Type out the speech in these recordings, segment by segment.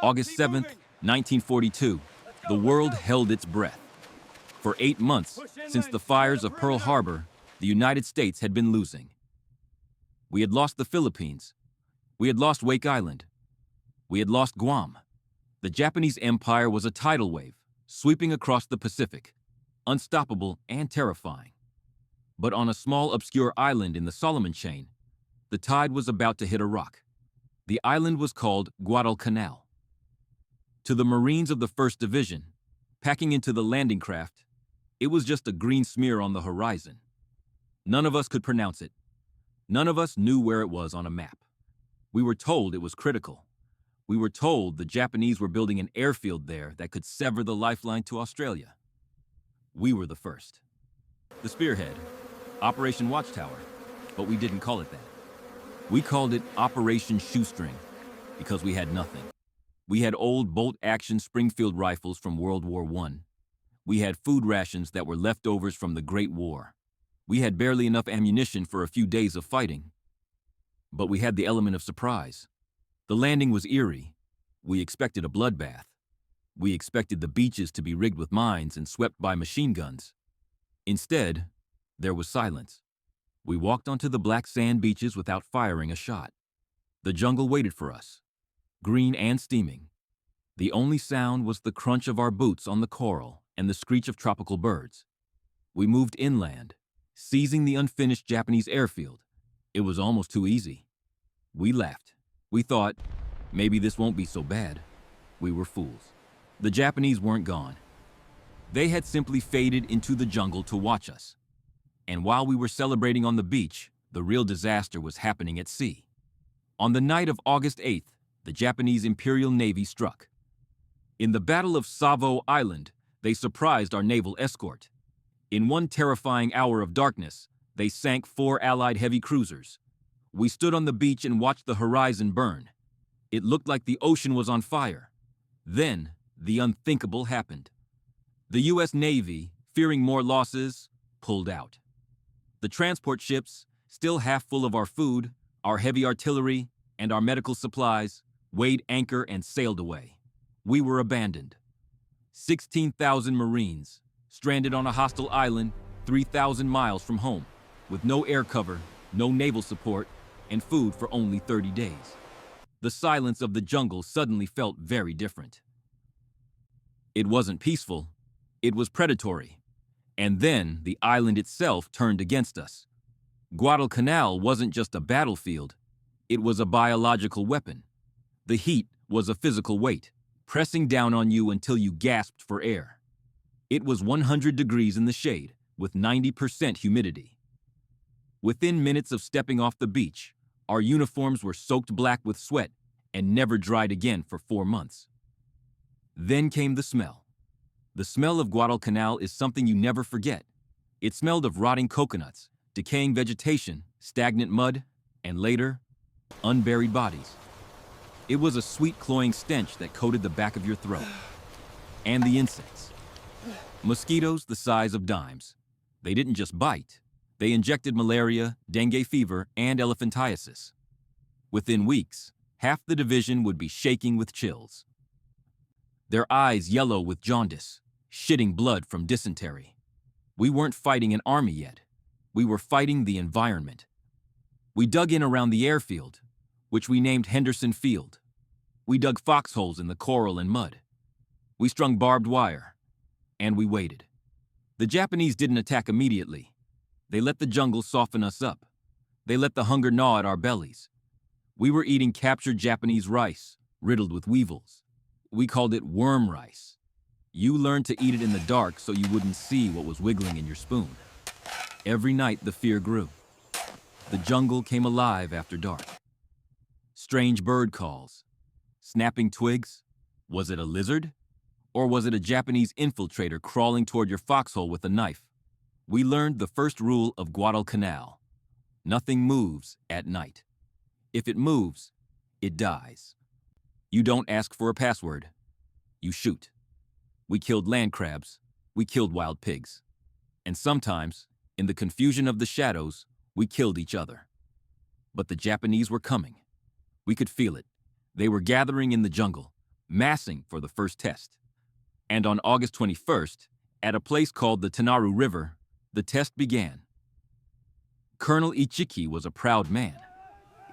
August 7th, 1942, the world held its breath. For 8 months, since the fires of Pearl Harbor, the United States had been losing. We had lost the Philippines. We had lost Wake Island. We had lost Guam. The Japanese Empire was a tidal wave, sweeping across the Pacific, unstoppable and terrifying. But on a small obscure island in the Solomon Chain, the tide was about to hit a rock. The island was called Guadalcanal. To the Marines of the 1st Division, packing into the landing craft, it was just a green smear on the horizon. None of us could pronounce it. None of us knew where it was on a map. We were told it was critical. We were told the Japanese were building an airfield there that could sever the lifeline to Australia. We were the first. The spearhead, Operation Watchtower, but we didn't call it that. We called it Operation Shoestring because we had nothing. We had old bolt-action Springfield rifles from World War I. We had food rations that were leftovers from the Great War. We had barely enough ammunition for a few days of fighting. But we had the element of surprise. The landing was eerie. We expected a bloodbath. We expected the beaches to be rigged with mines and swept by machine guns. Instead, there was silence. We walked onto the black sand beaches without firing a shot. The jungle waited for us, green and steaming. The only sound was the crunch of our boots on the coral and the screech of tropical birds. We moved inland, seizing the unfinished Japanese airfield. It was almost too easy. We laughed. We thought, maybe this won't be so bad. We were fools. The Japanese weren't gone. They had simply faded into the jungle to watch us. And while we were celebrating on the beach, the real disaster was happening at sea. On the night of August 8th, the Japanese Imperial Navy struck. In the Battle of Savo Island, they surprised our naval escort. In one terrifying hour of darkness, they sank 4 Allied heavy cruisers. We stood on the beach and watched the horizon burn. It looked like the ocean was on fire. Then, the unthinkable happened. The U.S. Navy, fearing more losses, pulled out. The transport ships, still half full of our food, our heavy artillery, and our medical supplies, weighed anchor and sailed away. We were abandoned. 16,000 Marines, stranded on a hostile island 3,000 miles from home, with no air cover, no naval support, and food for only 30 days. The silence of the jungle suddenly felt very different. It wasn't peaceful, it was predatory. And then the island itself turned against us. Guadalcanal wasn't just a battlefield, it was a biological weapon. The heat was a physical weight, pressing down on you until you gasped for air. It was 100 degrees in the shade, with 90% humidity. Within minutes of stepping off the beach, our uniforms were soaked black with sweat and never dried again for 4 months. Then came the smell. The smell of Guadalcanal is something you never forget. It smelled of rotting coconuts, decaying vegetation, stagnant mud, and later, unburied bodies. It was a sweet, cloying stench that coated the back of your throat. And the insects. Mosquitoes the size of dimes. They didn't just bite. They injected malaria, dengue fever, and elephantiasis. Within weeks, half the division would be shaking with chills. Their eyes yellow with jaundice, shitting blood from dysentery. We weren't fighting an army yet. We were fighting the environment. We dug in around the airfield, which we named Henderson Field. We dug foxholes in the coral and mud. We strung barbed wire, and we waited. The Japanese didn't attack immediately. They let the jungle soften us up. They let the hunger gnaw at our bellies. We were eating captured Japanese rice, riddled with weevils. We called it worm rice. You learned to eat it in the dark so you wouldn't see what was wiggling in your spoon. Every night the fear grew. The jungle came alive after dark. Strange bird calls. Snapping twigs. Was it a lizard? Or was it a Japanese infiltrator crawling toward your foxhole with a knife? We learned the first rule of Guadalcanal. Nothing moves at night. If it moves, it dies. You don't ask for a password. You shoot. We killed land crabs. We killed wild pigs. And sometimes, in the confusion of the shadows, we killed each other. But the Japanese were coming. We could feel it. They were gathering in the jungle, massing for the first test. And on August 21st, at a place called the Tenaru River, the test began. Colonel Ichiki was a proud man.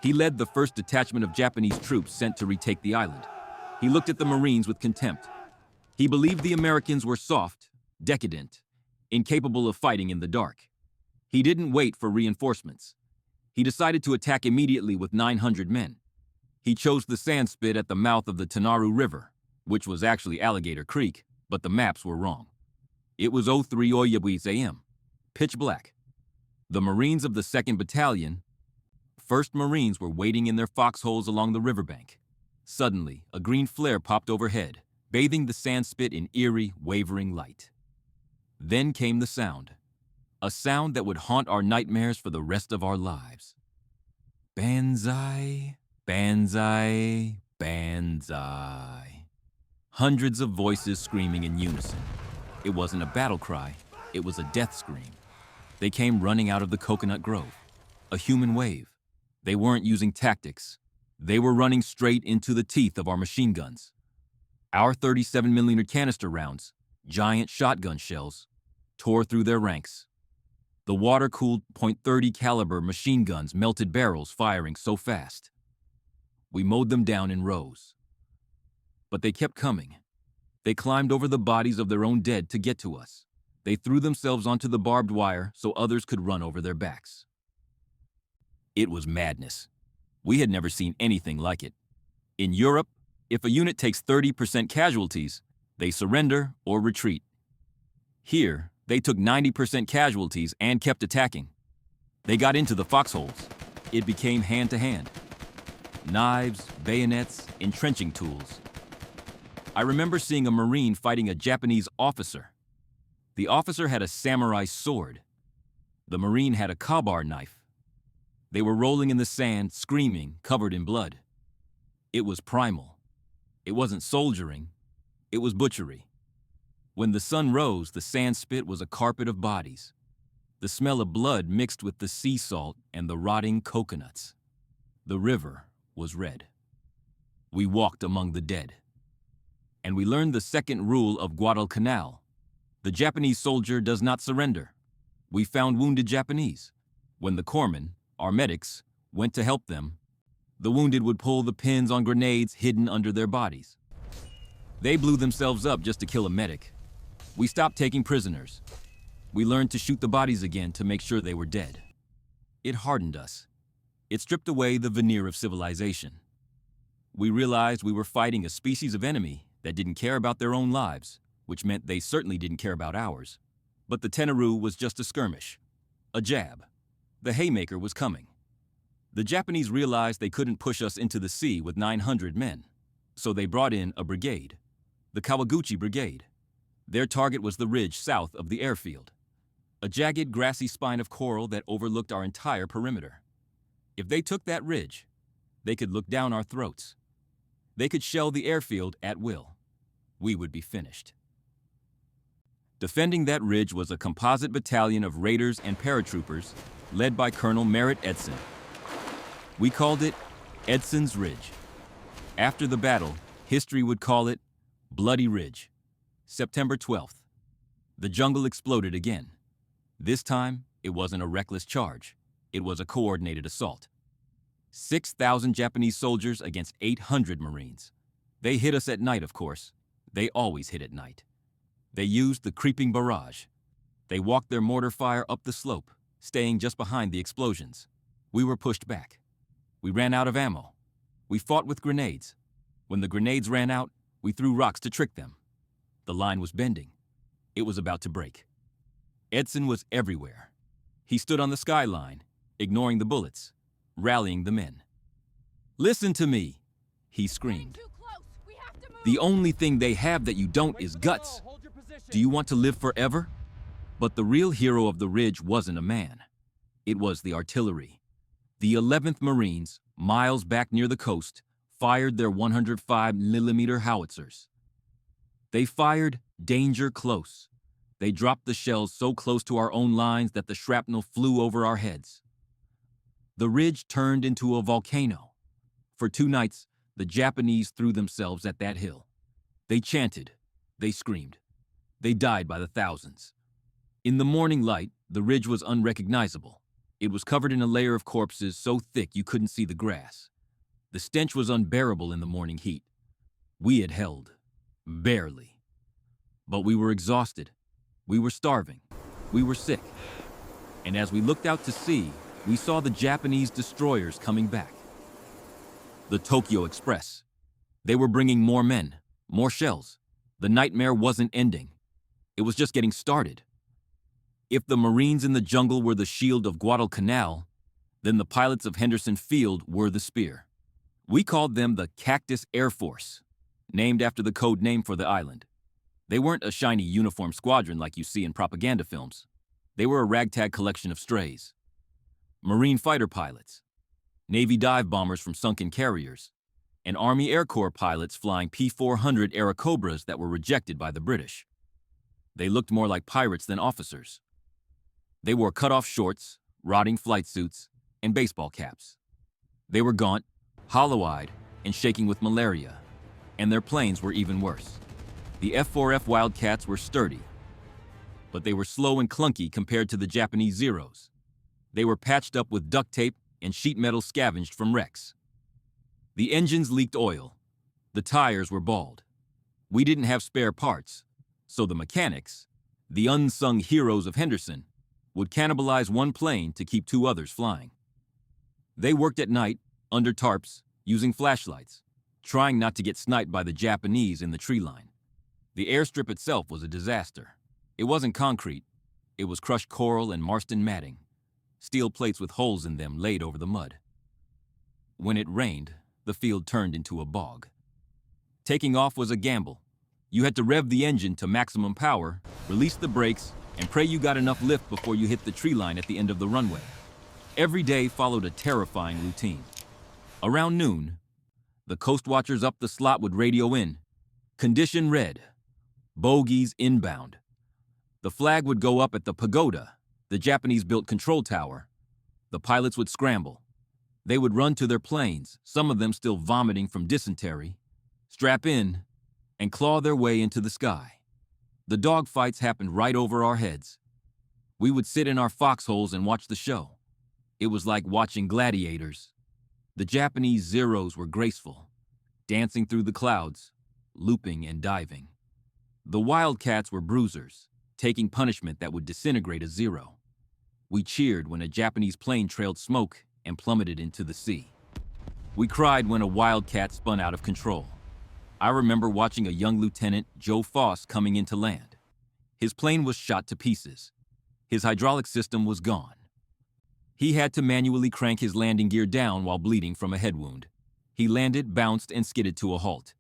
He led the first detachment of Japanese troops sent to retake the island. He looked at the Marines with contempt. He believed the Americans were soft, decadent, incapable of fighting in the dark. He didn't wait for reinforcements. He decided to attack immediately with 900 men. He chose the sand spit at the mouth of the Tenaru River, which was actually Alligator Creek, but the maps were wrong. It was 03 a.m., pitch black. The Marines of the 2nd Battalion, 1st Marines, were waiting in their foxholes along the riverbank. Suddenly, a green flare popped overhead, bathing the sand spit in eerie, wavering light. Then came the sound, a sound that would haunt our nightmares for the rest of our lives. Banzai, Banzai, Banzai. Hundreds of voices screaming in unison. It wasn't a battle cry, it was a death scream. They came running out of the coconut grove, a human wave. They weren't using tactics. They were running straight into the teeth of our machine guns. Our 37mm canister rounds, giant shotgun shells, tore through their ranks. The water-cooled .30 caliber machine guns melted barrels firing so fast. We mowed them down in rows. But they kept coming. They climbed over the bodies of their own dead to get to us. They threw themselves onto the barbed wire so others could run over their backs. It was madness. We had never seen anything like it. In Europe, if a unit takes 30% casualties, they surrender or retreat. Here, they took 90% casualties and kept attacking. They got into the foxholes. It became hand-to-hand. Knives, bayonets, entrenching tools. I remember seeing a Marine fighting a Japanese officer. The officer had a samurai sword. The Marine had a kabar knife. They were rolling in the sand, screaming, covered in blood. It was primal. It wasn't soldiering. It was butchery. When the sun rose, the sand spit was a carpet of bodies. The smell of blood mixed with the sea salt and the rotting coconuts. The river was red. We walked among the dead. And we learned the second rule of Guadalcanal. The Japanese soldier does not surrender. We found wounded Japanese. When the corpsmen, our medics, went to help them, the wounded would pull the pins on grenades hidden under their bodies. They blew themselves up just to kill a medic. We stopped taking prisoners. We learned to shoot the bodies again to make sure they were dead. It hardened us. It stripped away the veneer of civilization. We realized we were fighting a species of enemy that didn't care about their own lives, which meant they certainly didn't care about ours. But the Tenaru was just a skirmish, a jab. The haymaker was coming. The Japanese realized they couldn't push us into the sea with 900 men, so they brought in a brigade, the Kawaguchi Brigade. Their target was the ridge south of the airfield, a jagged grassy spine of coral that overlooked our entire perimeter. If they took that ridge, they could look down our throats. They could shell the airfield at will. We would be finished. Defending that ridge was a composite battalion of raiders and paratroopers led by Colonel Merritt Edson. We called it Edson's Ridge. After the battle, history would call it Bloody Ridge. September 12th. The jungle exploded again. This time, it wasn't a reckless charge. It was a coordinated assault. 6,000 Japanese soldiers against 800 Marines. They hit us at night, of course. They always hit at night. They used the creeping barrage. They walked their mortar fire up the slope, staying just behind the explosions. We were pushed back. We ran out of ammo. We fought with grenades. When the grenades ran out, we threw rocks to trick them. The line was bending. It was about to break. Edson was everywhere. He stood on the skyline, ignoring the bullets, rallying the men. "Listen to me," he screamed. "The only thing they have that you don't is guts. Do you want to live forever?" But the real hero of the ridge wasn't a man. It was the artillery. The 11th Marines, miles back near the coast, fired their 105mm howitzers. They fired danger close. They dropped the shells so close to our own lines that the shrapnel flew over our heads. The ridge turned into a volcano. For 2 nights, the Japanese threw themselves at that hill. They chanted, they screamed, they died by the thousands. In the morning light, the ridge was unrecognizable. It was covered in a layer of corpses so thick you couldn't see the grass. The stench was unbearable in the morning heat. We had held, barely. But we were exhausted. We were starving. We were sick. And as we looked out to sea, we saw the Japanese destroyers coming back. The Tokyo Express. They were bringing more men, more shells. The nightmare wasn't ending. It was just getting started. If the Marines in the jungle were the shield of Guadalcanal, then the pilots of Henderson Field were the spear. We called them the Cactus Air Force, named after the code name for the island. They weren't a shiny uniform squadron like you see in propaganda films. They were a ragtag collection of strays. Marine fighter pilots, Navy dive bombers from sunken carriers, and Army Air Corps pilots flying P-400 Airacobras that were rejected by the British. They looked more like pirates than officers. They wore cut-off shorts, rotting flight suits, and baseball caps. They were gaunt, hollow-eyed, and shaking with malaria, and their planes were even worse. The F-4F Wildcats were sturdy, but they were slow and clunky compared to the Japanese Zeros. They were patched up with duct tape and sheet metal scavenged from wrecks. The engines leaked oil. The tires were bald. We didn't have spare parts, so the mechanics, the unsung heroes of Henderson, would cannibalize one plane to keep two others flying. They worked at night, under tarps, using flashlights, trying not to get sniped by the Japanese in the tree line. The airstrip itself was a disaster. It wasn't concrete. It was crushed coral and Marston matting, steel plates with holes in them laid over the mud. When it rained, the field turned into a bog. Taking off was a gamble. You had to rev the engine to maximum power, release the brakes, and pray you got enough lift before you hit the tree line at the end of the runway. Every day followed a terrifying routine. Around noon, the coast watchers up the slot would radio in, "Condition red, bogeys inbound." The flag would go up at the pagoda, the Japanese-built control tower. The pilots would scramble. They would run to their planes, some of them still vomiting from dysentery, strap in, and claw their way into the sky. The dogfights happened right over our heads. We would sit in our foxholes and watch the show. It was like watching gladiators. The Japanese Zeros were graceful, dancing through the clouds, looping and diving. The Wildcats were bruisers, taking punishment that would disintegrate a Zero. We cheered when a Japanese plane trailed smoke and plummeted into the sea. We cried when a Wildcat spun out of control. I remember watching a young Lieutenant Joe Foss coming into land. His plane was shot to pieces. His hydraulic system was gone. He had to manually crank his landing gear down while bleeding from a head wound. He landed, bounced, and skidded to a halt.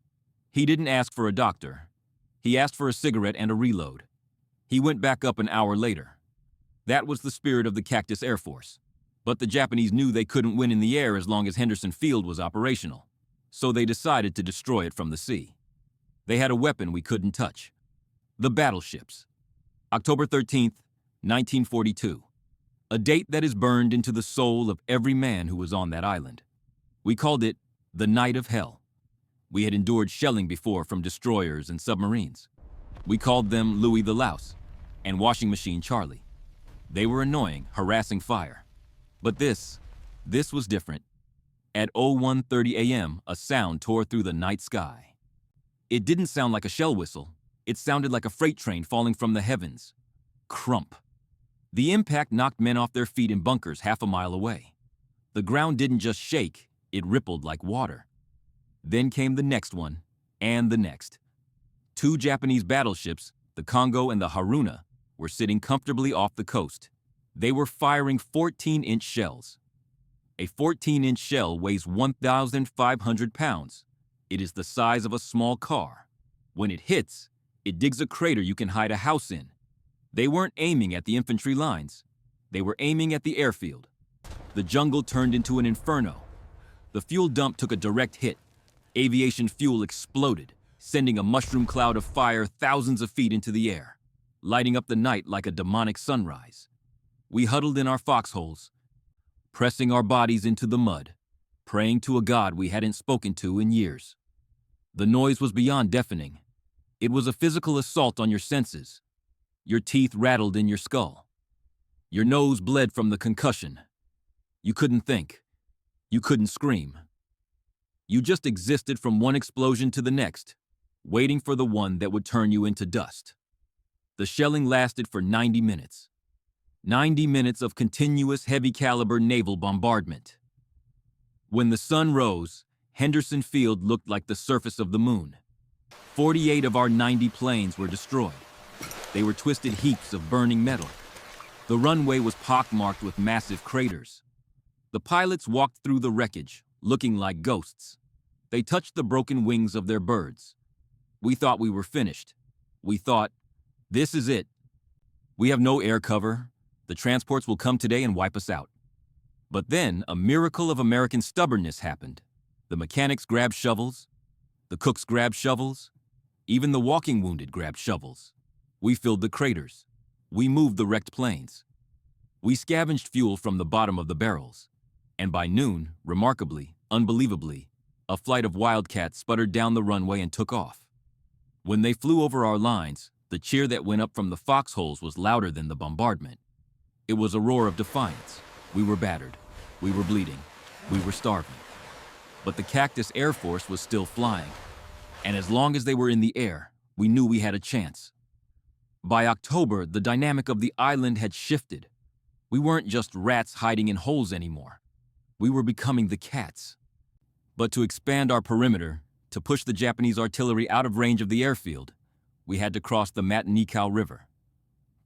He didn't ask for a doctor. He asked for a cigarette and a reload. He went back up an hour later. That was the spirit of the Cactus Air Force. But the Japanese knew they couldn't win in the air as long as Henderson Field was operational, so they decided to destroy it from the sea. They had a weapon we couldn't touch. The battleships. October 13th, 1942. A date that is burned into the soul of every man who was on that island. We called it the Night of Hell. We had endured shelling before from destroyers and submarines. We called them Louis the Louse and Washing Machine Charlie. They were annoying, harassing fire. But this was different. At 01:30 a.m., a sound tore through the night sky. It didn't sound like a shell whistle. It sounded like a freight train falling from the heavens. Crump. The impact knocked men off their feet in bunkers half a mile away. The ground didn't just shake, it rippled like water. Then came the next one, and the next. Two Japanese battleships, the Congo and the Haruna, were sitting comfortably off the coast. They were firing 14-inch shells. A 14-inch shell weighs 1,500 pounds. It is the size of a small car. When it hits, it digs a crater you can hide a house in. They weren't aiming at the infantry lines. They were aiming at the airfield. The jungle turned into an inferno. The fuel dump took a direct hit. Aviation fuel exploded, sending a mushroom cloud of fire thousands of feet into the air, lighting up the night like a demonic sunrise. We huddled in our foxholes, pressing our bodies into the mud, praying to a God we hadn't spoken to in years. The noise was beyond deafening. It was a physical assault on your senses. Your teeth rattled in your skull. Your nose bled from the concussion. You couldn't think. You couldn't scream. You just existed from one explosion to the next, waiting for the one that would turn you into dust. The shelling lasted for 90 minutes. 90 minutes of continuous heavy-caliber naval bombardment. When the sun rose, Henderson Field looked like the surface of the moon. 48 of our 90 planes were destroyed. They were twisted heaps of burning metal. The runway was pockmarked with massive craters. The pilots walked through the wreckage, looking like ghosts. They touched the broken wings of their birds. We thought we were finished. We thought, this is it. We have no air cover. The transports will come today and wipe us out. But then a miracle of American stubbornness happened. The mechanics grabbed shovels. The cooks grabbed shovels. Even the walking wounded grabbed shovels. We filled the craters. We moved the wrecked planes. We scavenged fuel from the bottom of the barrels. And by noon, remarkably, unbelievably, a flight of Wildcats sputtered down the runway and took off. When they flew over our lines, the cheer that went up from the foxholes was louder than the bombardment. It was a roar of defiance. We were battered. We were bleeding. We were starving. But the Cactus Air Force was still flying. And as long as they were in the air, we knew we had a chance. By October, the dynamic of the island had shifted. We weren't just rats hiding in holes anymore. We were becoming the cats. But to expand our perimeter, to push the Japanese artillery out of range of the airfield, we had to cross the Matanikau River.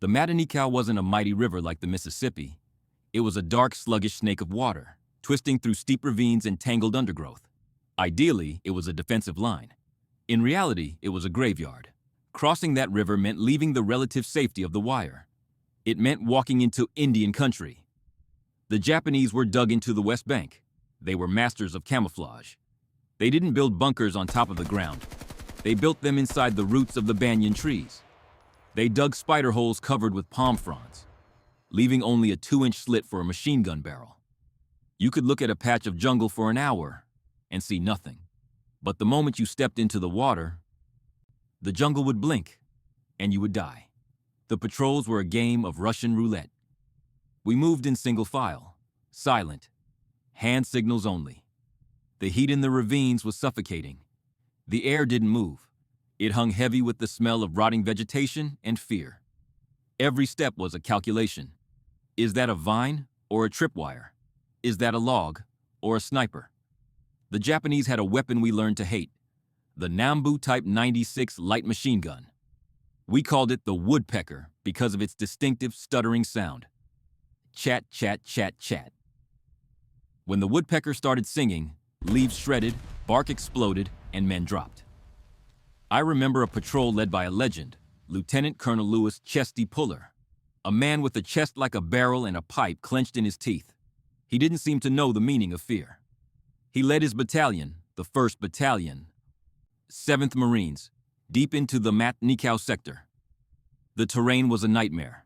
The Matanikau wasn't a mighty river like the Mississippi. It was a dark, sluggish snake of water, twisting through steep ravines and tangled undergrowth. Ideally, it was a defensive line. In reality, it was a graveyard. Crossing that river meant leaving the relative safety of the wire. It meant walking into Indian country. The Japanese were dug into the West Bank. They were masters of camouflage. They didn't build bunkers on top of the ground. They built them inside the roots of the banyan trees. They dug spider holes covered with palm fronds, leaving only a 2-inch slit for a machine gun barrel. You could look at a patch of jungle for an hour and see nothing. But the moment you stepped into the water, the jungle would blink and you would die. The patrols were a game of Russian roulette. We moved in single file, silent, hand signals only. The heat in the ravines was suffocating. The air didn't move. It hung heavy with the smell of rotting vegetation and fear. Every step was a calculation. Is that a vine or a tripwire? Is that a log or a sniper? The Japanese had a weapon we learned to hate, the Nambu Type 96 light machine gun. We called it the woodpecker because of its distinctive stuttering sound. Chat, chat, chat, chat. When the woodpecker started singing, leaves shredded, bark exploded, and men dropped. I remember a patrol led by a legend, Lieutenant Colonel Louis Chesty Puller, a man with a chest like a barrel and a pipe clenched in his teeth. He didn't seem to know the meaning of fear. He led his battalion, the 1st Battalion, 7th Marines, deep into the Matanikau sector. The terrain was a nightmare.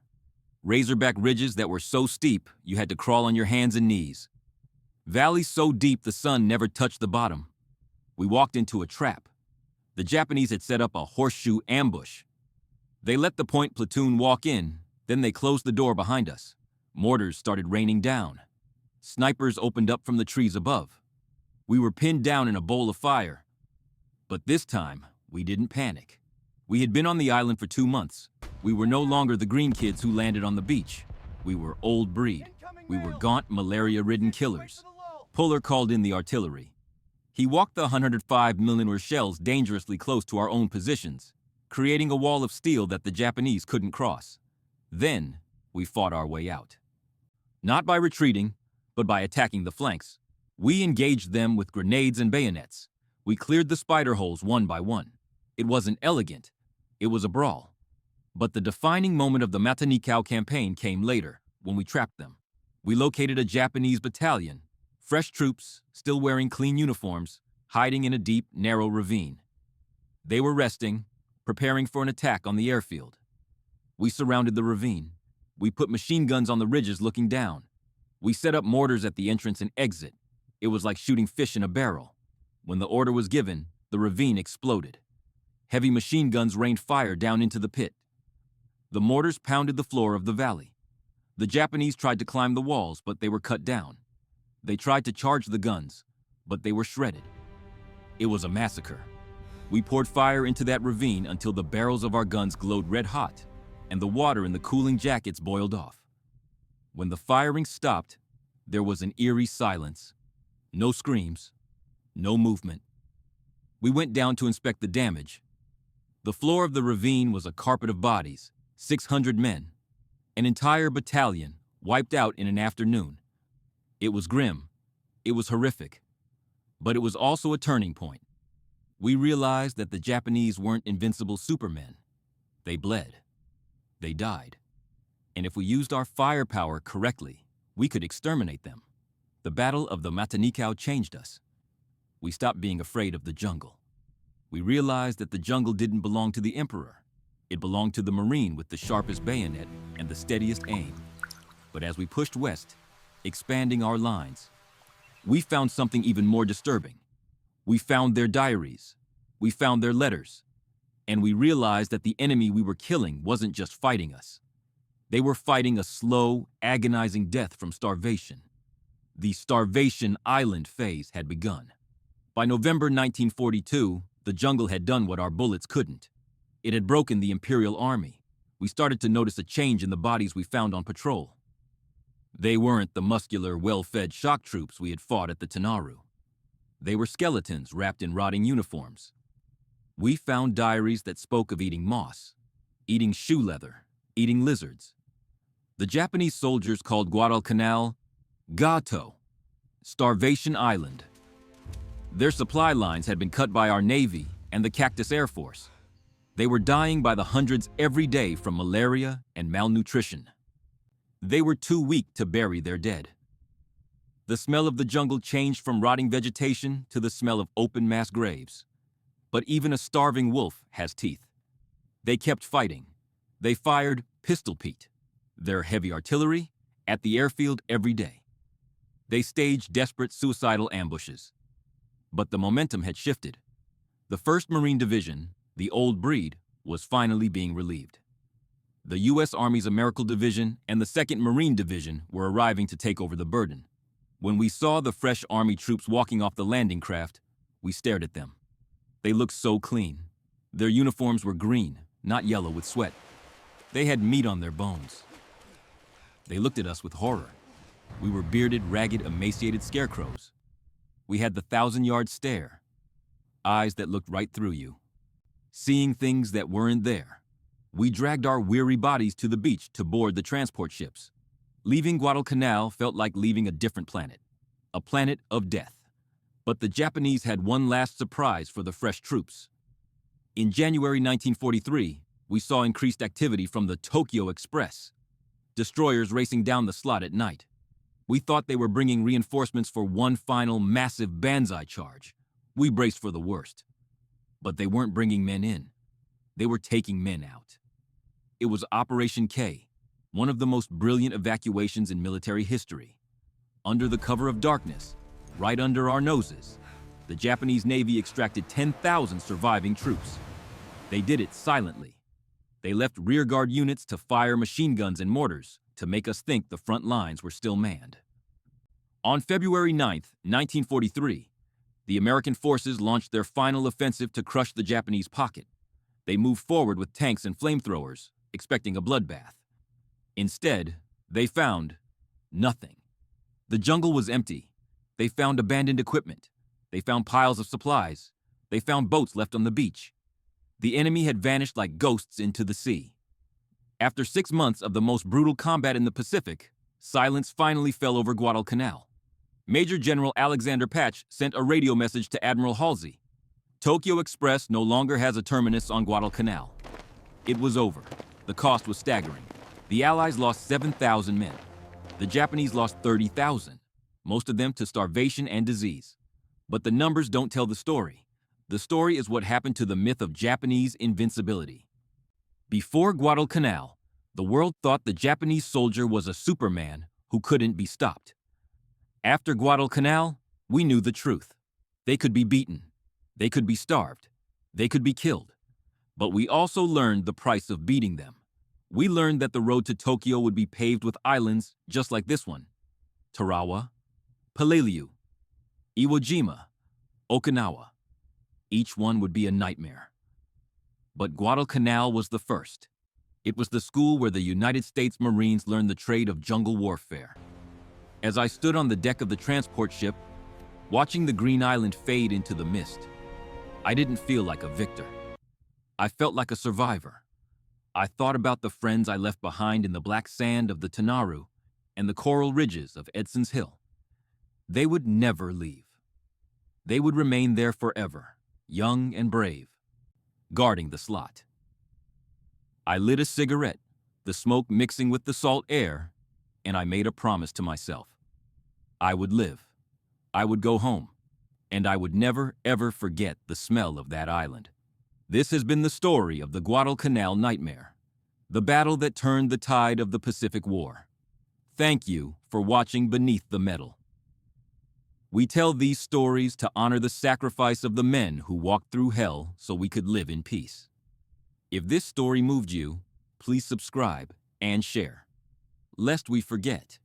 Razorback ridges that were so steep you had to crawl on your hands and knees. Valleys so deep the sun never touched the bottom. We walked into a trap. The Japanese had set up a horseshoe ambush. They let the point platoon walk in, then they closed the door behind us. Mortars started raining down. Snipers opened up from the trees above. We were pinned down in a bowl of fire. But this time, we didn't panic. We had been on the island for 2 months. We were no longer the green kids who landed on the beach. We were old breed. We were gaunt, malaria-ridden killers. Puller called in the artillery. He walked the 105mm shells dangerously close to our own positions, creating a wall of steel that the Japanese couldn't cross. Then, we fought our way out. Not by retreating, but by attacking the flanks. We engaged them with grenades and bayonets. We cleared the spider holes one by one. It wasn't elegant. It was a brawl. But the defining moment of the Matanikau campaign came later, when we trapped them. We located a Japanese battalion, fresh troops, still wearing clean uniforms, hiding in a deep, narrow ravine. They were resting, preparing for an attack on the airfield. We surrounded the ravine. We put machine guns on the ridges looking down. We set up mortars at the entrance and exit. It was like shooting fish in a barrel. When the order was given, the ravine exploded. Heavy machine guns rained fire down into the pit. The mortars pounded the floor of the valley. The Japanese tried to climb the walls, but they were cut down. They tried to charge the guns, but they were shredded. It was a massacre. We poured fire into that ravine until the barrels of our guns glowed red hot, and the water in the cooling jackets boiled off. When the firing stopped, there was an eerie silence. No screams, no movement. We went down to inspect the damage. The floor of the ravine was a carpet of bodies, 600 men, an entire battalion wiped out in an afternoon. It was grim, it was horrific, but it was also a turning point. We realized that the Japanese weren't invincible supermen. They bled. They died. And if we used our firepower correctly, we could exterminate them. The Battle of the Matanikau changed us. We stopped being afraid of the jungle. We realized that the jungle didn't belong to the emperor. It belonged to the Marine with the sharpest bayonet and the steadiest aim. But as we pushed west, expanding our lines, we found something even more disturbing. We found their diaries. We found their letters. And we realized that the enemy we were killing wasn't just fighting us. They were fighting a slow, agonizing death from starvation. The Starvation Island phase had begun. By November 1942, the jungle had done what our bullets couldn't. It had broken the Imperial Army. We started to notice a change in the bodies we found on patrol. They weren't the muscular, well-fed shock troops we had fought at the Tenaru. They were skeletons wrapped in rotting uniforms. We found diaries that spoke of eating moss, eating shoe leather, eating lizards. The Japanese soldiers called Guadalcanal Gato, Starvation Island. Their supply lines had been cut by our Navy and the Cactus Air Force. They were dying by the hundreds every day from malaria and malnutrition. They were too weak to bury their dead. The smell of the jungle changed from rotting vegetation to the smell of open mass graves. But even a starving wolf has teeth. They kept fighting. They fired Pistol Pete, their heavy artillery, at the airfield every day. They staged desperate suicidal ambushes. But the momentum had shifted. The 1st Marine Division, the old breed, was finally being relieved. The U.S. Army's American Division and the 2nd Marine Division were arriving to take over the burden. When we saw the fresh Army troops walking off the landing craft, we stared at them. They looked so clean. Their uniforms were green, not yellow with sweat. They had meat on their bones. They looked at us with horror. We were bearded, ragged, emaciated scarecrows. We had the 1,000-yard stare, eyes that looked right through you, seeing things that weren't there. We dragged our weary bodies to the beach to board the transport ships. Leaving Guadalcanal felt like leaving a different planet, a planet of death. But the Japanese had one last surprise for the fresh troops. In January 1943, we saw increased activity from the Tokyo Express, destroyers racing down the slot at night. We thought they were bringing reinforcements for one final massive Banzai charge. We braced for the worst. But they weren't bringing men in. They were taking men out. It was Operation K, one of the most brilliant evacuations in military history. Under the cover of darkness, right under our noses, the Japanese Navy extracted 10,000 surviving troops. They did it silently. They left rearguard units to fire machine guns and mortars to make us think the front lines were still manned. On February 9, 1943, the American forces launched their final offensive to crush the Japanese pocket. They moved forward with tanks and flamethrowers, expecting a bloodbath. Instead, they found nothing. The jungle was empty. They found abandoned equipment. They found piles of supplies. They found boats left on the beach. The enemy had vanished like ghosts into the sea. After 6 months of the most brutal combat in the Pacific, silence finally fell over Guadalcanal. Major General Alexander Patch sent a radio message to Admiral Halsey. Tokyo Express no longer has a terminus on Guadalcanal. It was over. The cost was staggering. The Allies lost 7,000 men. The Japanese lost 30,000, most of them to starvation and disease. But the numbers don't tell the story. The story is what happened to the myth of Japanese invincibility. Before Guadalcanal, the world thought the Japanese soldier was a superman who couldn't be stopped. After Guadalcanal, we knew the truth. They could be beaten. They could be starved. They could be killed. But we also learned the price of beating them. We learned that the road to Tokyo would be paved with islands just like this one: Tarawa, Peleliu, Iwo Jima, Okinawa. Each one would be a nightmare. But Guadalcanal was the first. It was the school where the United States Marines learned the trade of jungle warfare. As I stood on the deck of the transport ship, watching the green island fade into the mist, I didn't feel like a victor. I felt like a survivor. I thought about the friends I left behind in the black sand of the Tenaru and the coral ridges of Edson's Hill. They would never leave. They would remain there forever, young and brave, guarding the slot. I lit a cigarette, the smoke mixing with the salt air, and I made a promise to myself. I would live. I would go home, and I would never, ever forget the smell of that island. This has been the story of the Guadalcanal nightmare, the battle that turned the tide of the Pacific War. Thank you for watching Beneath the Metal. We tell these stories to honor the sacrifice of the men who walked through hell so we could live in peace. If this story moved you, please subscribe and share, lest we forget.